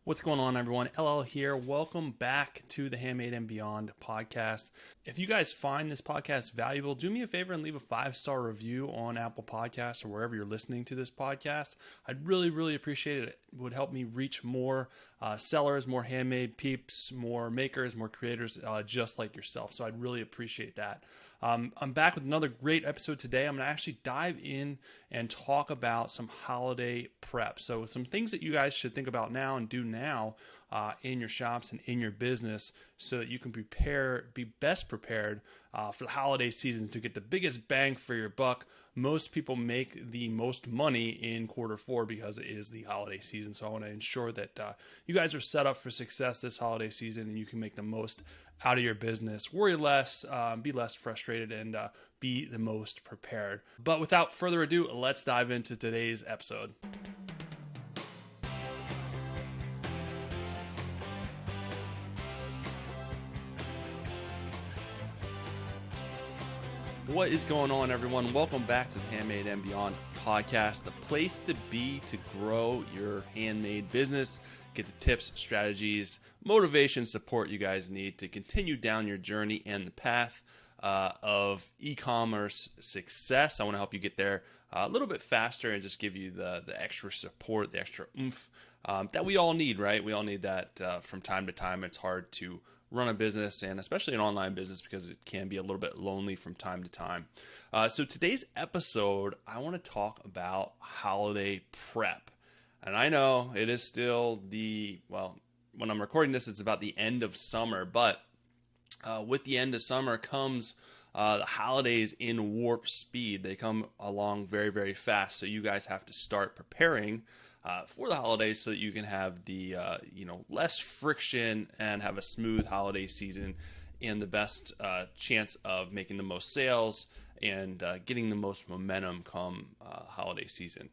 What's going on, everyone? LL here. Welcome back to the Handmade and Beyond podcast. If you guys find this podcast valuable, do me a favor and leave a 5-star review on Apple Podcasts or wherever you're listening to this podcast. I'd really appreciate it. It would help me reach more sellers, more handmade peeps, more makers, more creators just like yourself. So I'd really appreciate that. I'm back with another great episode today. I'm going to actually dive in and talk about some holiday prep. So some things that you guys should think about now and do now in your shops and in your business so that you can be best prepared for the holiday season to get the biggest bang for your buck. Most people make the most money in quarter four because it is the holiday season. So I want to ensure that you guys are set up for success this holiday season and you can make the most out of your business. Worry less, be less frustrated, and be the most prepared. But without further ado, let's dive into today's episode. What is going on, everyone? Welcome back to the Handmade and Beyond podcast, the place to be to grow your handmade business, get the tips, strategies, motivation, support you guys need to continue down your journey and the path of e-commerce success. I want to help you get there a little bit faster and just give you the extra support, the extra oomph that we all need, right? We all need that from time to time. It's hard to run a business, and especially an online business, because it can be a little bit lonely from time to time. So today's episode, I want to talk about holiday prep. And I know it is still when I'm recording this, it's about the end of summer, but with the end of summer comes the holidays in warp speed. They come along very fast, so you guys have to start preparing for the holidays so that you can have the less friction and have a smooth holiday season and the best chance of making the most sales and getting the most momentum come holiday season.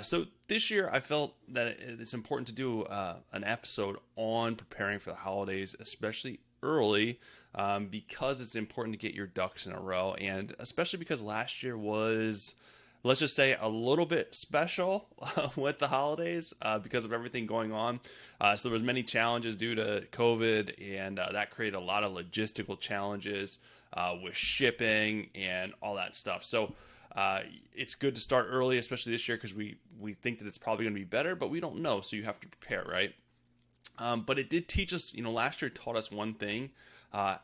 So this year I felt that it's important to do an episode on preparing for the holidays, especially early, because it's important to get your ducks in a row, and especially because last year was, let's just say, a little bit special with the holidays because of everything going on. So there was many challenges due to COVID, and that created a lot of logistical challenges with shipping and all that stuff. So it's good to start early, especially this year, because we think that it's probably going to be better, but we don't know. So you have to prepare, right? But it did teach us, last year taught us one thing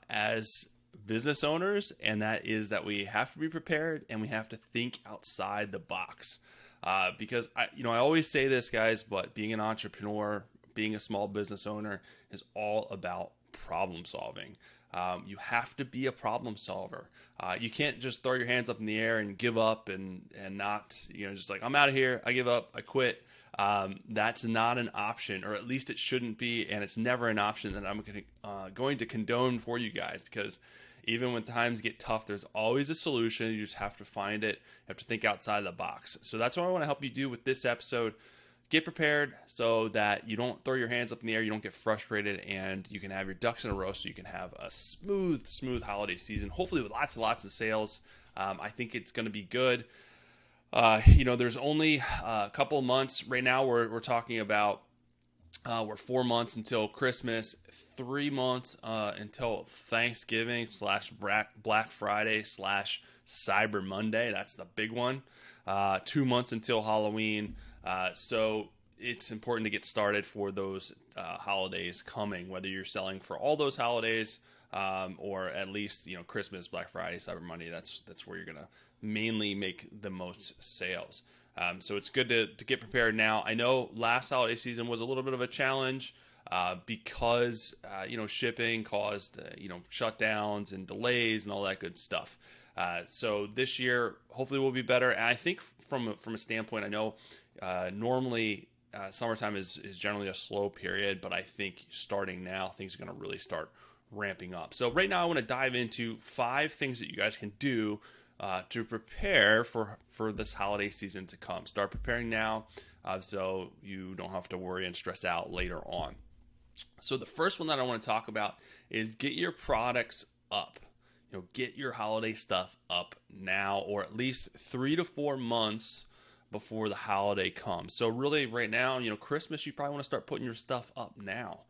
as business owners, and that is that we have to be prepared and we have to think outside the box. Because I always say this, guys, but being an entrepreneur, being a small business owner is all about problem solving. You have to be a problem solver. You can't just throw your hands up in the air and give up and not, just like, I'm out of here, I give up, I quit. That's not an option, or at least it shouldn't be, and it's never an option that I'm going to condone for you guys, because even when times get tough, there's always a solution. You just have to find it. You have to think outside the box. So that's what I want to help you do with this episode. Get prepared so that you don't throw your hands up in the air, you don't get frustrated, and you can have your ducks in a row so you can have a smooth holiday season, hopefully with lots of sales. I think it's going to be good. There's only a couple of months. Right now we're talking about we're 4 months until Christmas, 3 months until Thanksgiving / Black Friday / Cyber Monday. That's the big one. 2 months until Halloween. So it's important to get started for those holidays coming, whether you're selling for all those holidays or at least Christmas, Black Friday, Cyber Monday. That's where you're gonna mainly make the most sales. So it's good to get prepared now. I know last holiday season was a little bit of a challenge because shipping caused shutdowns and delays and all that good stuff. So this year hopefully will be better. And I think from a standpoint, I know normally summertime is generally a slow period, but I think starting now things are going to really start ramping up. So right now I want to dive into 5 things that you guys can do to prepare for this holiday season to come. Start preparing now so you don't have to worry and stress out later on. So the first one that I want to talk about is get your products up. Get your holiday stuff up now, or at least 3 to 4 months before the holiday comes. So really right now, Christmas, you probably want to start putting your stuff up now.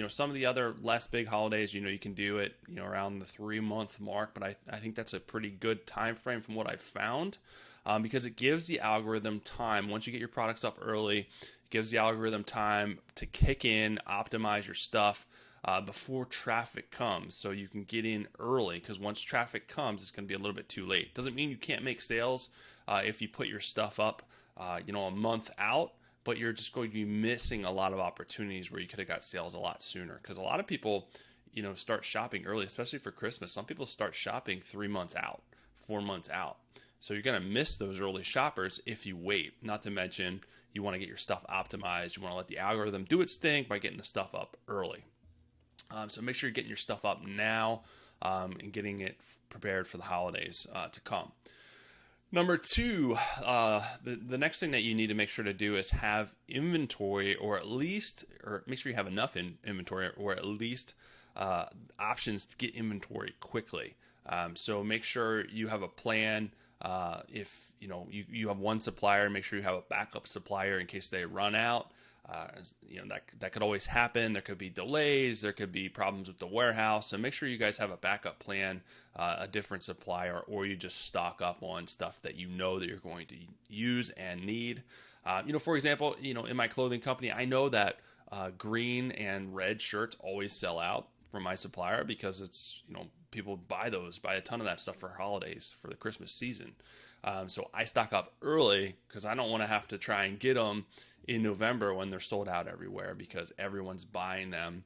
Some of the other less big holidays, you can do it, around the 3-month mark, but I think that's a pretty good time frame from what I've found, because it gives the algorithm time. Once you get your products up early, it gives the algorithm time to kick in, optimize your stuff before traffic comes, so you can get in early, because once traffic comes, it's going to be a little bit too late. Doesn't mean you can't make sales if you put your stuff up, a month out, but you're just going to be missing a lot of opportunities where you could have got sales a lot sooner. Because a lot of people, start shopping early, especially for Christmas. Some people start shopping 3 months out, 4 months out. So you're going to miss those early shoppers if you wait. Not to mention, you want to get your stuff optimized. You want to let the algorithm do its thing by getting the stuff up early. So make sure you're getting your stuff up now and getting it prepared for the holidays to come. Number 2, the next thing that you need to make sure to do is have inventory, or make sure you have enough inventory, or at least options to get inventory quickly. So make sure you have a plan. If you have one supplier, make sure you have a backup supplier in case they run out. That could always happen. There could be delays. There could be problems with the warehouse. So make sure you guys have a backup plan, a different supplier, or you just stock up on stuff that that you're going to use and need. For example, in my clothing company, I know that green and red shirts always sell out from my supplier, because it's, people buy a ton of that stuff for holidays, for the Christmas season. So I stock up early, because I don't want to have to try and get them in November when they're sold out everywhere, because everyone's buying them.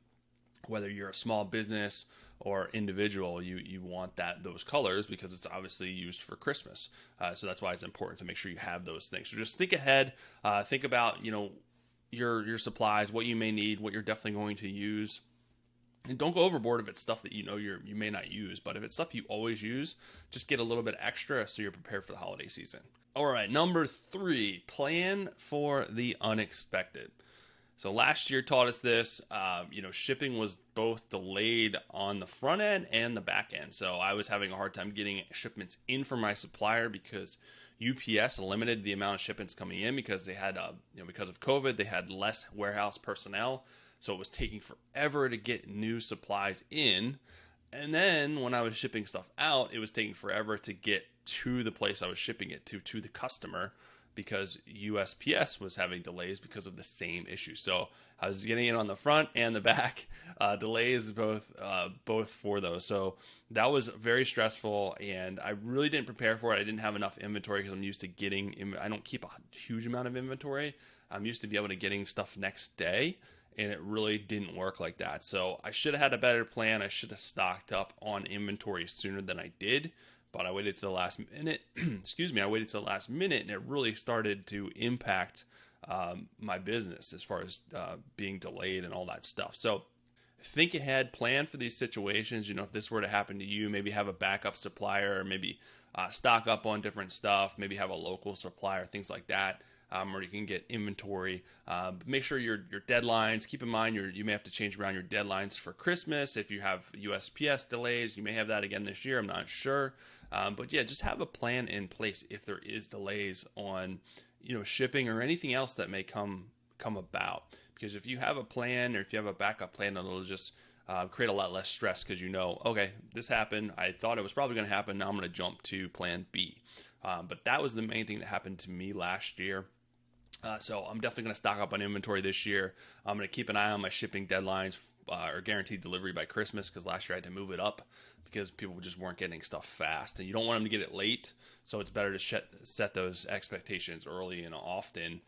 Whether you're a small business or individual, you want those colors, because it's obviously used for Christmas. So that's why it's important to make sure you have those things. So just think ahead, think about your supplies, what you may need, what you're definitely going to use. And don't go overboard if it's stuff that you may not use. But if it's stuff you always use, just get a little bit extra so you're prepared for the holiday season. All right, number 3, plan for the unexpected. So last year taught us this. Shipping was both delayed on the front end and the back end. So I was having a hard time getting shipments in from my supplier, because UPS limited the amount of shipments coming in, because they had, because of COVID, they had less warehouse personnel. So it was taking forever to get new supplies in. And then when I was shipping stuff out, it was taking forever to get to the place I was shipping it to the customer, because USPS was having delays because of the same issue. So I was getting it on the front and the back, delays both for those. So that was very stressful, and I really didn't prepare for it. I didn't have enough inventory, because I'm used to I don't keep a huge amount of inventory. I'm used to be able to getting stuff next day, and it really didn't work like that. So I should have had a better plan. I should have stocked up on inventory sooner than I did, but I waited to the last minute. I waited to the last minute, and it really started to impact my business as far as being delayed and all that stuff. So think ahead, plan for these situations. If this were to happen to you, maybe have a backup supplier, or maybe stock up on different stuff, maybe have a local supplier, things like that. Or you can get inventory. Make sure your deadlines, keep in mind you may have to change around your deadlines for Christmas. If you have USPS delays, you may have that again this year. I'm not sure. But yeah, just have a plan in place if there is delays on shipping or anything else that may come about. Because if you have a plan, or if you have a backup plan, it'll just create a lot less stress, because okay, this happened. I thought it was probably going to happen. Now I'm going to jump to plan B. But that was the main thing that happened to me last year. So I'm definitely going to stock up on inventory this year. I'm going to keep an eye on my shipping deadlines, or guaranteed delivery by Christmas, because last year I had to move it up because people just weren't getting stuff fast, and you don't want them to get it late. So it's better to set those expectations early and often,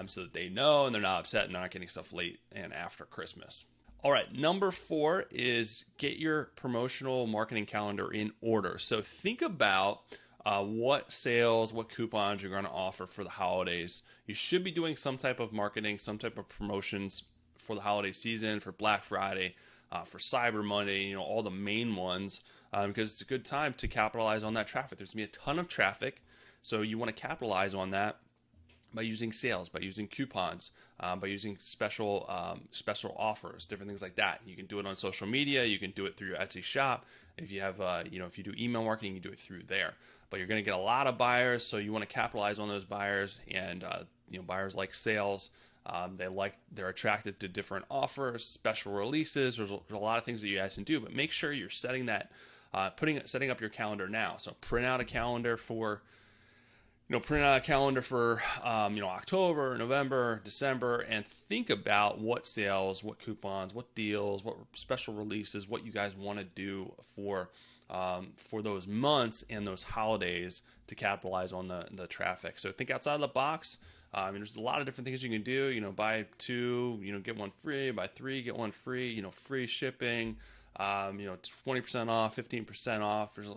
so that they know and they're not upset and they're not getting stuff late and after Christmas. All right, number 4 is get your promotional marketing calendar in order. So think about what sales, what coupons you're going to offer for the holidays. You should be doing some type of marketing, some type of promotions for the holiday season, for Black Friday, for Cyber Monday, all the main ones, because it's a good time to capitalize on that traffic. There's going to be a ton of traffic, so you want to capitalize on that. by using sales, by using coupons, by using special offers, different things like that. You can do it on social media. You can do it through your Etsy shop. If you have, if you do email marketing, you do it through there. But you're going to get a lot of buyers, so you want to capitalize on those buyers. And buyers like sales. They're attracted to different offers, special releases. There's a lot of things that you guys can do, but make sure you're setting up your calendar now. So print out a calendar for October, November, December, and think about what sales, what coupons, what deals, what special releases, what you guys want to do for those months and those holidays to capitalize on the traffic. So think outside of the box. There's a lot of different things you can do. Buy two, get one free. Buy three, get one free. Free shipping. 20% off, 15% off. There's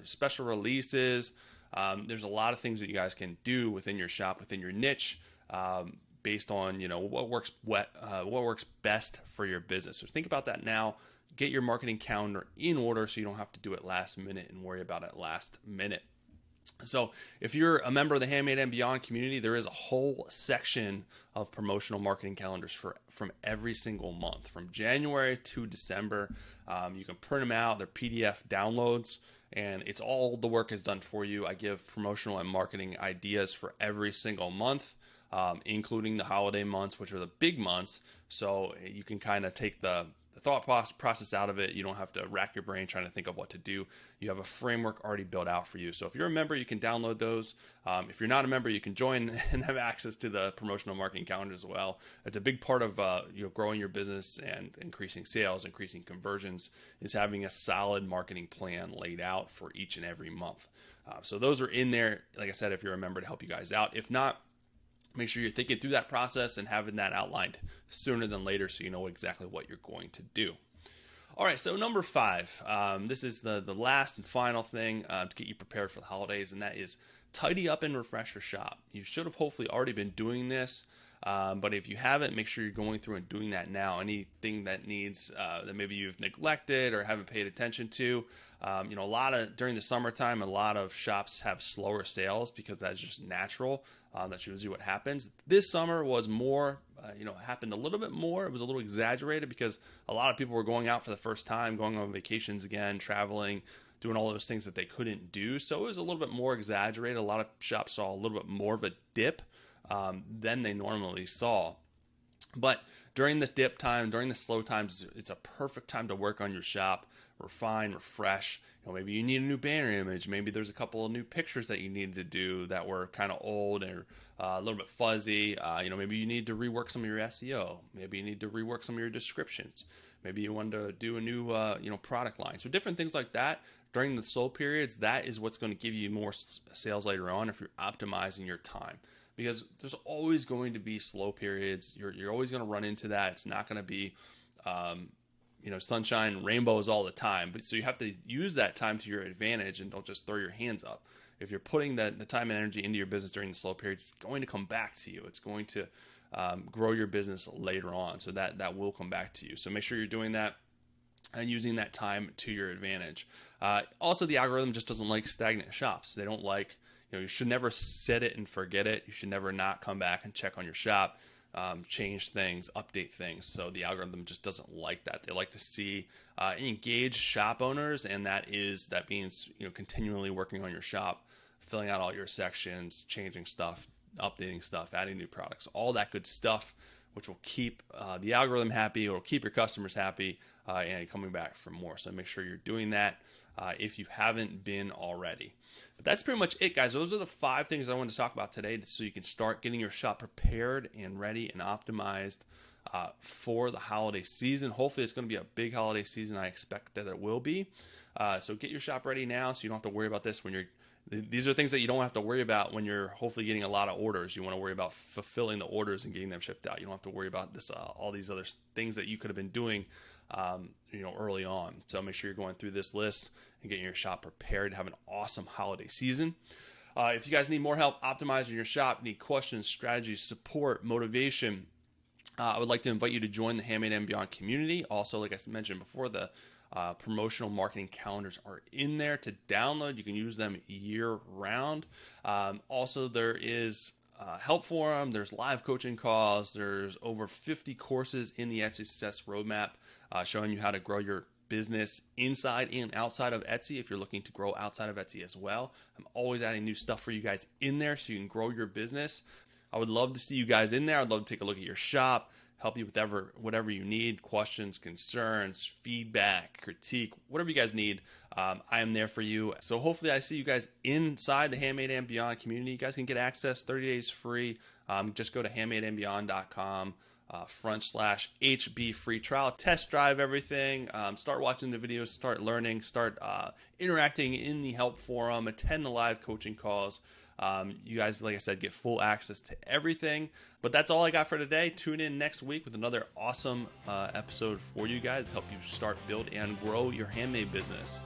special releases. There's a lot of things that you guys can do within your shop, within your niche, based on what works best for your business. So think about that now. Get your marketing calendar in order so you don't have to do it last minute and worry about it last minute. So if you're a member of the Handmade and Beyond community, there is a whole section of promotional marketing calendars from every single month, from January to December. You can print them out. They're PDF downloads, and it's all the work is done for you. I give promotional and marketing ideas for every single month, including the holiday months, which are the big months. So you can kind of take the thought process out of it. You don't have to rack your brain trying to think of what to do. You have a framework already built out for you. So if you're a member, you can download those. If you're not a member, you can join and have access to the promotional marketing calendar as well. It's a big part of growing your business and increasing sales, increasing conversions, is having a solid marketing plan laid out for each and every month. So those are in there, like I said, if you're a member, to help you guys out. If not, make sure you're thinking through that process and having that outlined sooner than later so you know exactly what you're going to do. All right, so number 5. This is the last and final thing to get you prepared for the holidays, and that is tidy up and refresh your shop. You should have hopefully already been doing this, but if you haven't, make sure you're going through and doing that now. Anything that needs that maybe you've neglected or haven't paid attention to. During the summertime, a lot of shops have slower sales because that's just natural. That's usually what happens. This summer was more, happened a little bit more. It was a little exaggerated because a lot of people were going out for the first time, going on vacations again, traveling, doing all those things that they couldn't do. So it was a little bit more exaggerated. A lot of shops saw a little bit more of a dip than they normally saw. But during the dip time, during the slow times, it's a perfect time to work on your shop, refine, refresh. Maybe you need a new banner image. Maybe there's a couple of new pictures that you needed to do that were kind of old or a little bit fuzzy. Maybe you need to rework some of your SEO. Maybe you need to rework some of your descriptions. Maybe you want to do a new, product line. So different things like that during the slow periods. That is what's going to give you more sales later on if you're optimizing your time. Because there's always going to be slow periods. You're always going to run into that. It's not going to be, sunshine and rainbows all the time. But so you have to use that time to your advantage and don't just throw your hands up. If you're putting the time and energy into your business during the slow periods, it's going to come back to you. It's going to grow your business later on. So that will come back to you. So make sure you're doing that and using that time to your advantage. Also, the algorithm just doesn't like stagnant shops. They don't like, you should never set it and forget it. You should never not come back and check on your shop, change things, update things. So the algorithm just doesn't like that. They like to see engaged shop owners, and that means continually working on your shop, filling out all your sections, changing stuff, updating stuff, adding new products, all that good stuff, which will keep the algorithm happy, or will keep your customers happy and coming back for more. So make sure you're doing that if you haven't been already. But that's pretty much it, guys. Those are the 5 things I wanted to talk about today so you can start getting your shop prepared and ready and optimized for the holiday season. Hopefully it's going to be a big holiday season. I expect that it will be. So get your shop ready now so you don't have to worry about this when you're. These are things that you don't have to worry about when you're hopefully getting a lot of orders. You want to worry about fulfilling the orders and getting them shipped out. You don't have to worry about this, all these other things that you could have been doing, early on. So make sure you're going through this list and getting your shop prepared to have an awesome holiday season. If you guys need more help optimizing your shop, need questions, strategies, support, motivation, I would like to invite you to join the Handmade and Beyond community. Also, like I mentioned before, the promotional marketing calendars are in there to download. You can use them year round. Also, there is help forum. There's live coaching calls. There's over 50 courses in the Etsy Success Roadmap showing you how to grow your business inside and outside of Etsy if you're looking to grow outside of Etsy as well. I'm always adding new stuff for you guys in there so you can grow your business. I would love to see you guys in there. I'd love to take a look at your shop, help you with whatever you need, questions, concerns, feedback, critique, whatever you guys need. I am there for you. So hopefully I see you guys inside the Handmade and Beyond community. You guys can get access 30 days free. Just go to handmadeandbeyond.com. /HB free trial, test drive everything, start watching the videos, start learning, start interacting in the help forum, attend the live coaching calls. You guys, like I said, get full access to everything. But that's all I got for today. Tune in next week with another awesome episode for you guys to help you start, build, and grow your handmade business.